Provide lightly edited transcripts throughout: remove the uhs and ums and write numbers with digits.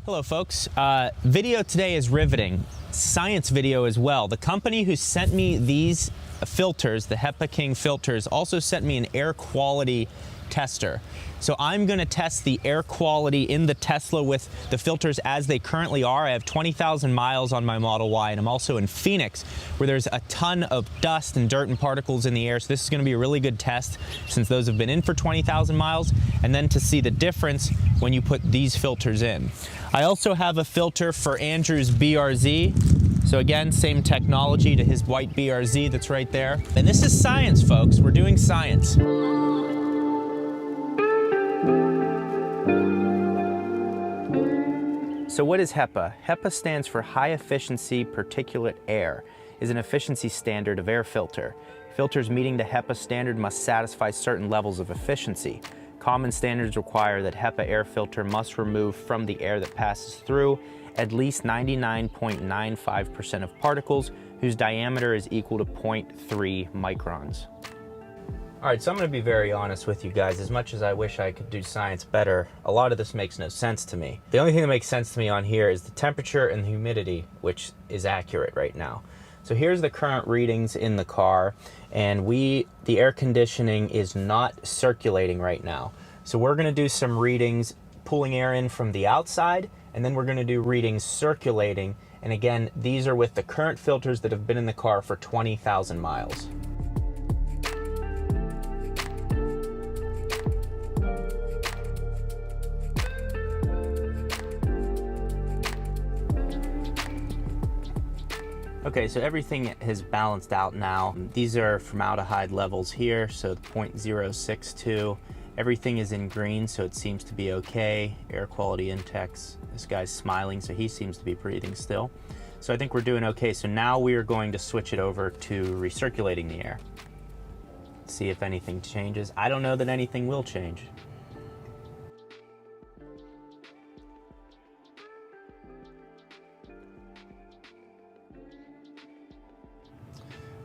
Hello folks, video today is riveting. Science video as well. The company who sent me these filters, the HEPA King filters, also sent me an air quality tester. So I'm gonna test the air quality in the Tesla with the filters as they currently are. I have 20,000 miles on my Model Y, and I'm also in Phoenix, where there's a ton of dust and dirt and particles in the air. So this is gonna be a really good test since those have been in for 20,000 miles, and then to see the difference when you put these filters in. I also have a filter for Andrew's BRZ. So again, same technology to his white BRZ that's right there. And this is science, folks. We're doing science. So what is HEPA? HEPA stands for High Efficiency Particulate Air, is an efficiency standard of air filter. Filters meeting the HEPA standard must satisfy certain levels of efficiency. Common standards require that HEPA air filter must remove from the air that passes through at least 99.95% of particles whose diameter is equal to 0.3 microns. All right, so I'm gonna be very honest with you guys. As much as I wish I could do science better, a lot of this makes no sense to me. The only thing that makes sense to me on here is the temperature and the humidity, which is accurate right now. So here's the current readings in the car, and the air conditioning is not circulating right now. So we're gonna do some readings pulling air in from the outside, and then we're gonna do readings circulating. And again, these are with the current filters that have been in the car for 20,000 miles. Okay, so everything has balanced out now. These are formaldehyde levels here, so 0.062. Everything is in green, so it seems to be okay. Air quality index, this guy's smiling, so he seems to be breathing still. So I think we're doing okay. So now we are going to switch it over to recirculating the air. See if anything changes. I don't know that anything will change.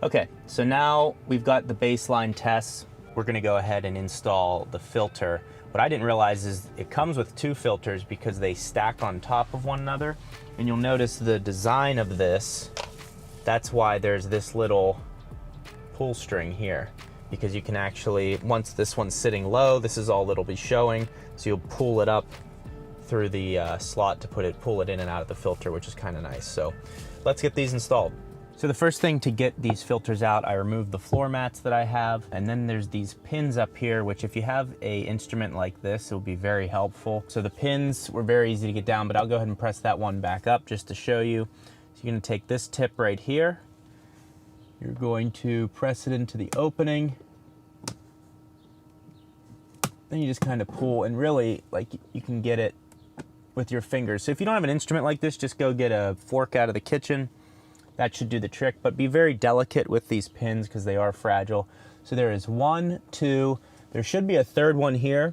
Okay, so now we've got the baseline tests. We're gonna go ahead and install the filter. What I didn't realize is it comes with two filters because they stack on top of one another. And you'll notice the design of this, that's why there's this little pull string here. Because you can actually, once this one's sitting low, this is all it'll be showing. So you'll pull it up through the slot to pull it in and out of the filter, which is kind of nice. So let's get these installed. So the first thing to get these filters out, I remove the floor mats that I have, and then there's these pins up here, which if you have a instrument like this, it will be very helpful. So the pins were very easy to get down, but I'll go ahead and press that one back up just to show you. So you're gonna take this tip right here. You're going to press it into the opening. Then you just kind of pull, and really, like, you can get it with your fingers. So if you don't have an instrument like this, just go get a fork out of the kitchen. That should do the trick, but be very delicate with these pins because they are fragile. So there is 1, 2, there should be a third one here.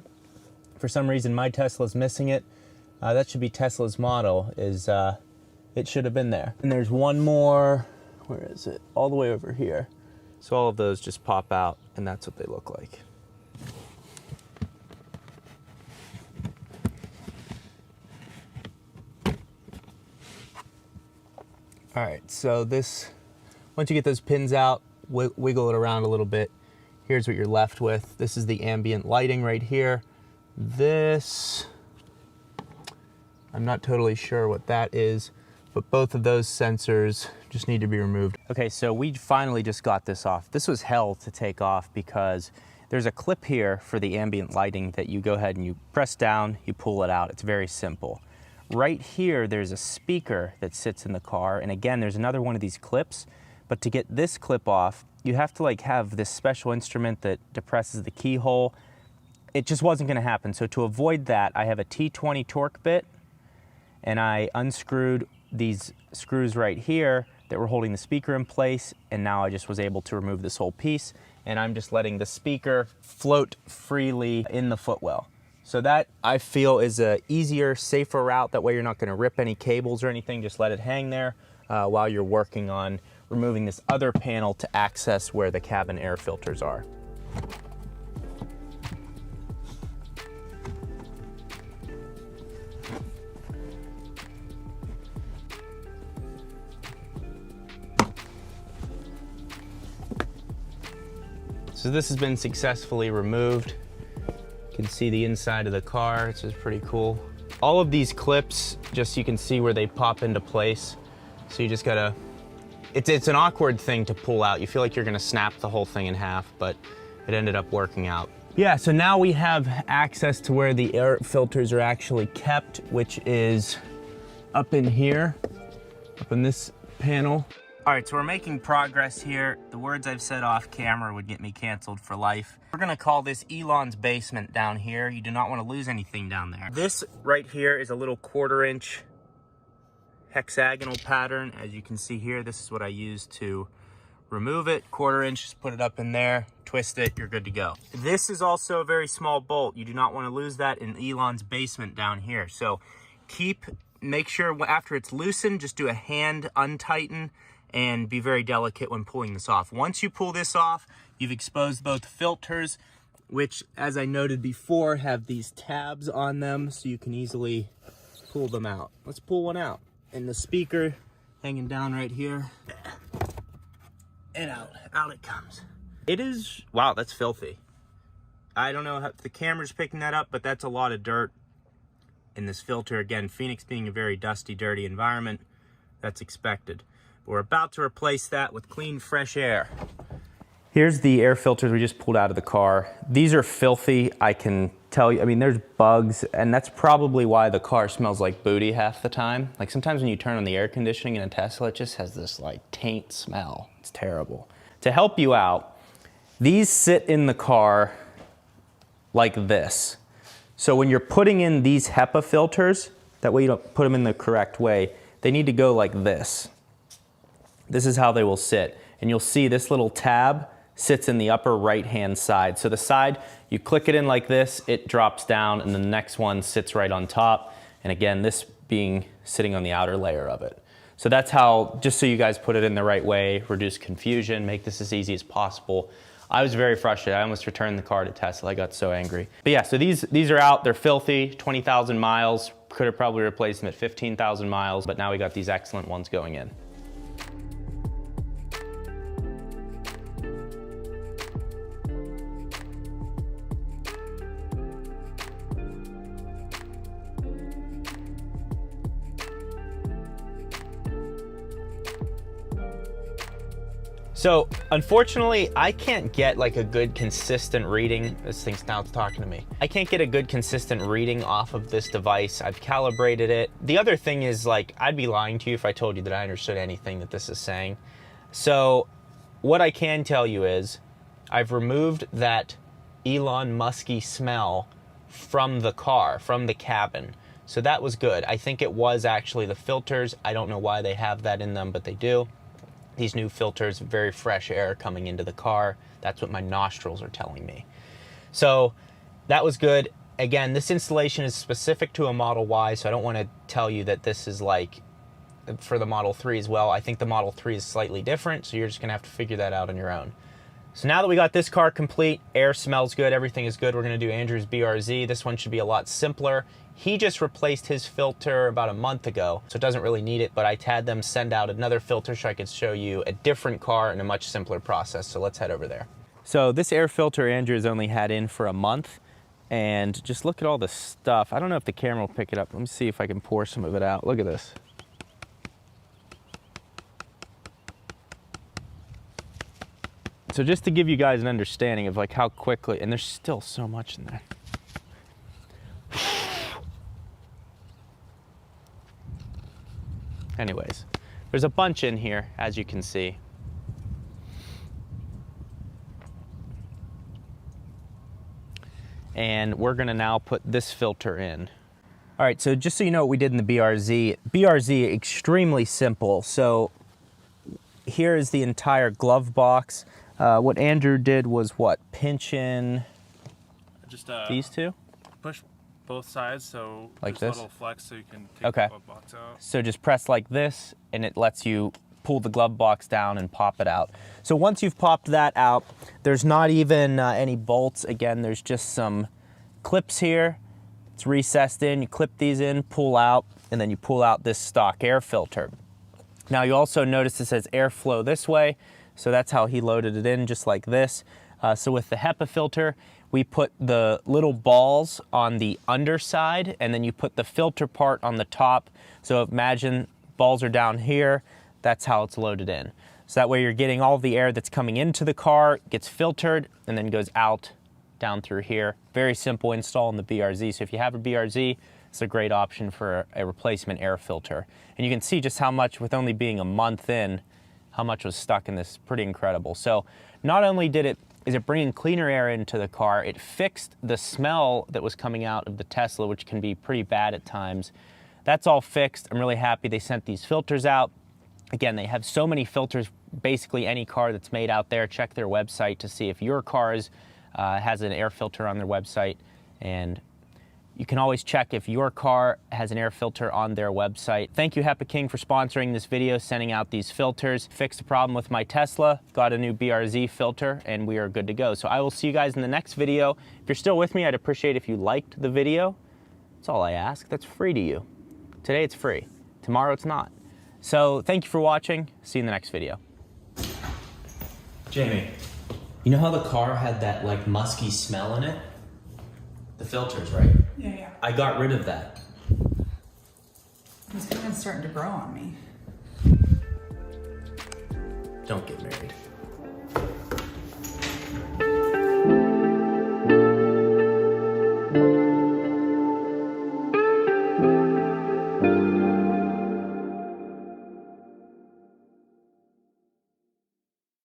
For some reason, my Tesla's missing it. That should be Tesla's model, it should have been there. And there's one more, where is it? All the way over here. So all of those just pop out, and that's what they look like. All right, so this, once you get those pins out, wiggle it around a little bit. Here's what you're left with. This is the ambient lighting right here. This, I'm not totally sure what that is, but both of those sensors just need to be removed. Okay, so we finally just got this off. This was hell to take off because there's a clip here for the ambient lighting that you go ahead and you press down, you pull it out. It's very simple. Right here, there's a speaker that sits in the car. And again, there's another one of these clips. But to get this clip off, you have to have this special instrument that depresses the keyhole. It just wasn't gonna happen. So to avoid that, I have a T20 torque bit, and I unscrewed these screws right here that were holding the speaker in place. And now I just was able to remove this whole piece. And I'm just letting the speaker float freely in the footwell. So that, I feel, is a easier, safer route. That way you're not gonna rip any cables or anything. Just let it hang there while you're working on removing this other panel to access where the cabin air filters are. So this has been successfully removed. You can see the inside of the car, which is pretty cool. All of these clips, just so you can see where they pop into place. So you just gotta, it's an awkward thing to pull out. You feel like you're gonna snap the whole thing in half, but it ended up working out. Yeah, so now we have access to where the air filters are actually kept, which is up in here, up in this panel. All right, so we're making progress here. The words I've said off camera would get me canceled for life. We're gonna call this Elon's basement down here. You do not wanna lose anything down there. This right here is a little 1/4-inch hexagonal pattern. As you can see here, this is what I use to remove it. 1/4-inch, just put it up in there, twist it, you're good to go. This is also a very small bolt. You do not wanna lose that in Elon's basement down here. So make sure after it's loosened, just do a hand untighten and be very delicate when pulling this off. Once you pull this off, you've exposed both filters, which, as I noted before, have these tabs on them so you can easily pull them out. Let's pull one out. And the speaker hanging down right here. And out it comes. It is, wow, that's filthy. I don't know if the camera's picking that up, but that's a lot of dirt in this filter. Again, Phoenix being a very dusty, dirty environment, that's expected. We're about to replace that with clean, fresh air. Here's the air filters we just pulled out of the car. These are filthy, I can tell you. I mean, there's bugs, and that's probably why the car smells like booty half the time. Like sometimes when you turn on the air conditioning in a Tesla, it just has this like taint smell. It's terrible. To help you out, these sit in the car like this. So when you're putting in these HEPA filters, that way you don't put them in the correct way, they need to go like this. This is how they will sit. And you'll see this little tab sits in the upper right-hand side. So the side, you click it in like this, it drops down, and the next one sits right on top. And again, this being sitting on the outer layer of it. So that's how, just so you guys put it in the right way, reduce confusion, make this as easy as possible. I was very frustrated. I almost returned the car to Tesla. I got so angry. But yeah, so these are out. They're filthy, 20,000 miles. Could have probably replaced them at 15,000 miles, but now we got these excellent ones going in. So unfortunately, I can't get like a good consistent reading. This thing's now talking to me. I can't get a good consistent reading off of this device. I've calibrated it. The other thing is, like, I'd be lying to you if I told you that I understood anything that this is saying. So what I can tell you is I've removed that Elon Musky smell from the car, from the cabin. So that was good. I think it was actually the filters. I don't know why they have that in them, but they do. These new filters, very fresh air coming into the car. That's what my nostrils are telling me. So that was good. Again, this installation is specific to a Model Y, so I don't want to tell you that this is like for the Model 3 as well. I think the Model 3 is slightly different, so you're just gonna have to figure that out on your own. So now that we got this car complete, air smells good, everything is good, we're gonna do Andrew's BRZ. This one should be a lot simpler. He just replaced his filter about a month ago, so it doesn't really need it, but I had them send out another filter so I could show you a different car and a much simpler process, so let's head over there. So this air filter Andrew's only had in for a month, and just look at all the stuff. I don't know if the camera will pick it up. Let me see if I can pour some of it out. Look at this. So just to give you guys an understanding of like how quickly, and there's still so much in there. Anyways, there's a bunch in here, as you can see. And we're gonna now put this filter in. All right, so just so you know what we did in the BRZ. BRZ, extremely simple. So here is the entire glove box. What Andrew did was what? Pinch in just these two? Push both sides, so like there's this? a little flex so you can take the glove box out. So just press like this and it lets you pull the glove box down and pop it out. So once you've popped that out, there's not even any bolts. Again, there's just some clips here. It's recessed in, you clip these in, pull out, and then you pull out this stock air filter. Now you also notice it says airflow this way, so that's how he loaded it in, just like this. So with the HEPA filter, we put the little balls on the underside, and then you put the filter part on the top. So imagine balls are down here, that's how it's loaded in. So that way you're getting all the air that's coming into the car, gets filtered, and then goes out down through here. Very simple install in the BRZ. So if you have a BRZ, it's a great option for a replacement air filter. And you can see just how much, with only being a month in, how much was stuck in this. Pretty incredible. So not only is it bringing cleaner air into the car, it fixed the smell that was coming out of the Tesla, which can be pretty bad at times. That's all fixed. I'm really happy they sent these filters out. Again, they have so many filters, basically any car that's made out there. Check their website to see if your car has an air filter on their website. And you can always check if your car has an air filter on their website. Thank you, HEPA King, for sponsoring this video, sending out these filters. Fixed the problem with my Tesla, got a new BRZ filter, and we are good to go. So I will see you guys in the next video. If you're still with me, I'd appreciate if you liked the video. That's all I ask. That's free to you. Today it's free. Tomorrow it's not. So thank you for watching. See you in the next video. Jamie, you know how the car had that like musky smell in it? The filters, right? Yeah. I got rid of that. It's kind of starting to grow on me. Don't get married.